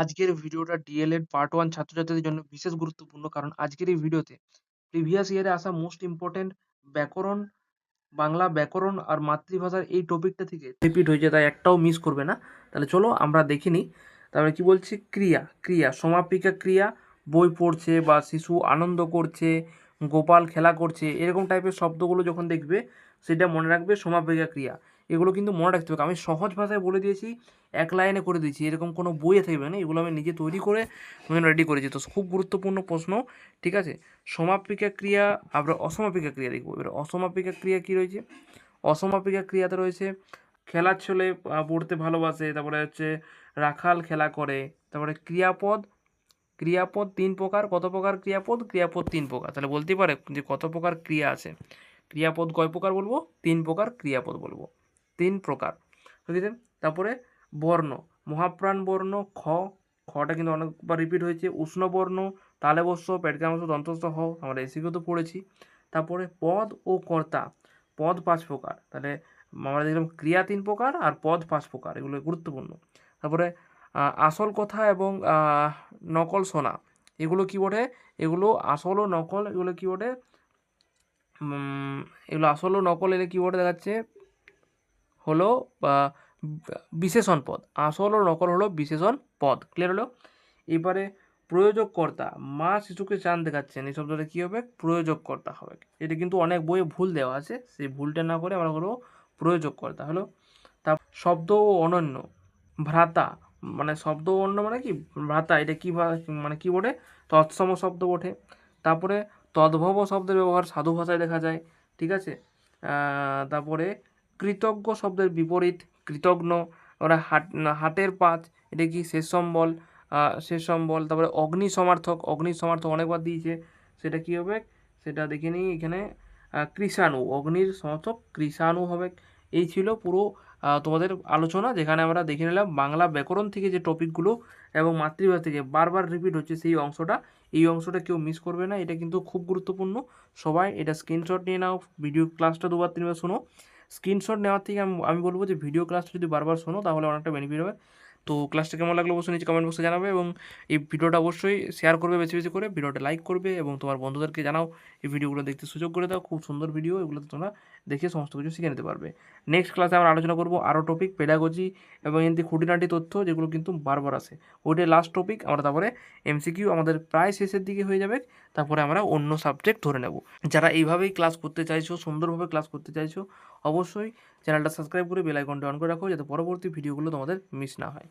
আজকের ভিডিওটা D.El.Ed part 1 ছাত্রছাত্রীদের জন্য বিশেষ গুরুত্বপূর্ণ। কারণ আজকের এই ভিডিওতে প্রিভিয়াস ইয়ারে আসা মোস্ট ইম্পোর্টেন্ট ব্যাকরণ, বাংলা ব্যাকরণ আর মাতৃভাষার এই টপিকটা থেকে রিপিট হয়েছে, তাই একটাও মিস করবে না। তাহলে চলো আমরা দেখে নিই। তারপরে কি বলছে, ক্রিয়া সমাপিকা ক্রিয়া, বই পড়ছে বা শিশু আনন্দ করছে, গোপাল খেলা করছে, এরকম টাইপের শব্দগুলো যখন দেখবে সেটা মনে রাখবে সমাপিকা ক্রিয়া। এগুলো কিন্তু মনে রাখতে হবে। আমি সহজ ভাষায় বলে দিয়েছি, এক লাইনে করে দিয়েছি, এরকম কোনো বইয়ে থাকবে না। এগুলো আমি নিজে তৈরি করে রেডি করেছি। তো খুব গুরুত্বপূর্ণ প্রশ্ন, ঠিক আছে। সমাপিকা ক্রিয়া, আমরা অসমাপিকা ক্রিয়া দেখবো। এবার অসমাপিকা ক্রিয়া কী রয়েছে? অসমাপিকা ক্রিয়াতে রয়েছে খেলার ছলে পড়তে ভালোবাসে, তারপরে হচ্ছে রাখাল খেলা করে, তারপরে ক্রিয়াপদ। ক্রিয়াপদ 3 প্রকার। কত প্রকার ক্রিয়াপদ? ক্রিয়াপদ 3 প্রকার। তাহলে বলতে পারে যে কত প্রকার ক্রিয়া আছে। ক্রিয়াপদ কয় প্রকার বলবো? 3 প্রকার ক্রিয়াপদ বলবো, 3 প্রকার, ঠিক আছে। তারপরে বর্ণ, মহাপ্রাণ বর্ণ খ, খটা কিন্তু অনেকবার রিপিট হয়েছে। উষ্ণ বর্ণ, তালে বস্য, পেটকামস্য, দন্তস্থ হ, আমরা এসিকেও তো পড়েছি। তারপরে পদ ও কর্তা, পদ 5 প্রকার। তাহলে আমরা দেখলাম ক্রিয়া 3 প্রকার আর পদ 5 প্রকার, এগুলো গুরুত্বপূর্ণ। তারপরে আসল কথা এবং নকল শোনা, এগুলো কী বটে? এগুলো আসল ও নকল, এগুলো কী বটে? এগুলো আসল ও নকল এলে কী বটে দেখাচ্ছে হলো বিশেষণ পদ। আসল ও নকল হলো বিশেষণ পদ। ক্লিয়ার হলো? এবারে প্রয়োজককর্তা, মা শিশুকে চাঁদ দেখাচ্ছেন, এই শব্দটা কী হবে? প্রয়োজককর্তা হবে। এটা কিন্তু অনেক বইয়ে ভুল দেওয়া আছে, সেই ভুলটা না করে আমরা করবো প্রয়োজককর্তা। হলো? তা শব্দ ও অনন্য, ভ্রাতা, মানে শব্দ ও অন্য মানে কি? ভ্রাতা, এটা কী মানে কী বটে? তৎসম শব্দ বটে। তারপরে তদ্ভব শব্দের ব্যবহার সাধু ভাষায় দেখা যায়, ঠিক আছে। তারপরে কৃতজ্ঞ শব্দের বিপরীত কৃতঘ্ন। ওরা হাটের পাঁচ, এটা কি? শেষ সম্বল, শেষ সম্বল। তারপরে অগ্নি সমার্থক, অগ্নি সমার্থক অনেকবার দিয়েছে, সেটা কি হবে? সেটা দেখে নিই এখানে। কৃষাণু, অগ্নির সমর্থক কৃষাণু হবে। এই ছিল পুরো তোমাদের আলোচনা, যেখানে আমরা দেখে নিলাম বাংলা ব্যাকরণ থেকে যে টপিকগুলো এবং মাতৃভাষা থেকে বারবার রিপিট হচ্ছে সেই অংশটা। এই অংশটা কেউ মিস করবে না, এটা কিন্তু খুব গুরুত্বপূর্ণ। সবাই এটা স্ক্রিনশট নিয়ে নাও, ভিডিও ক্লাসটা 2-3 বার শোনো। স্ক্রিনশট নেওয়ার থেকে আমি বলবো যে ভিডিও ক্লাসটা যদি বারবার শোনো তাহলে অনেকটা বেনিফিট হবে। তো ক্লাসটা কেমন লাগলো অবশ্যই নিচে কমেন্ট বক্সে জানাবে, এবং এই ভিডিওটা অবশ্যই শেয়ার করবে বেশি বেশি করে, ভিডিওটা লাইক করবে এবং তোমার বন্ধুদেরকে জানাও এই ভিডিওগুলো দেখতে সুযোগ করে দাও। খুব সুন্দর ভিডিও, এগুলো তোমরা দেখে সমস্ত কিছু শিখে নিতে পারবে। নেক্সট ক্লাসে আমরা আলোচনা করবো আরও টপিক, পেডাগজি এবং এমনি খুঁটিনাটি তথ্য যেগুলো কিন্তু বারবার আসে, ওইটাই লাস্ট টপিক। আমরা তারপরে এমসিকিউ আমাদের প্রায় শেষের দিকে হয়ে যাবে, তারপরে আমরা অন্য সাবজেক্ট ধরে নেব। যারা এইভাবেই ক্লাস করতে চাইছো, সুন্দরভাবে ক্লাস করতে চাইছো, অবশ্যই চ্যানেলটা সাবস্ক্রাইব করে বেল আইকনটা অন করে রাখো, যাতে পরবর্তী ভিডিওগুলো তোমাদের মিস না হয়।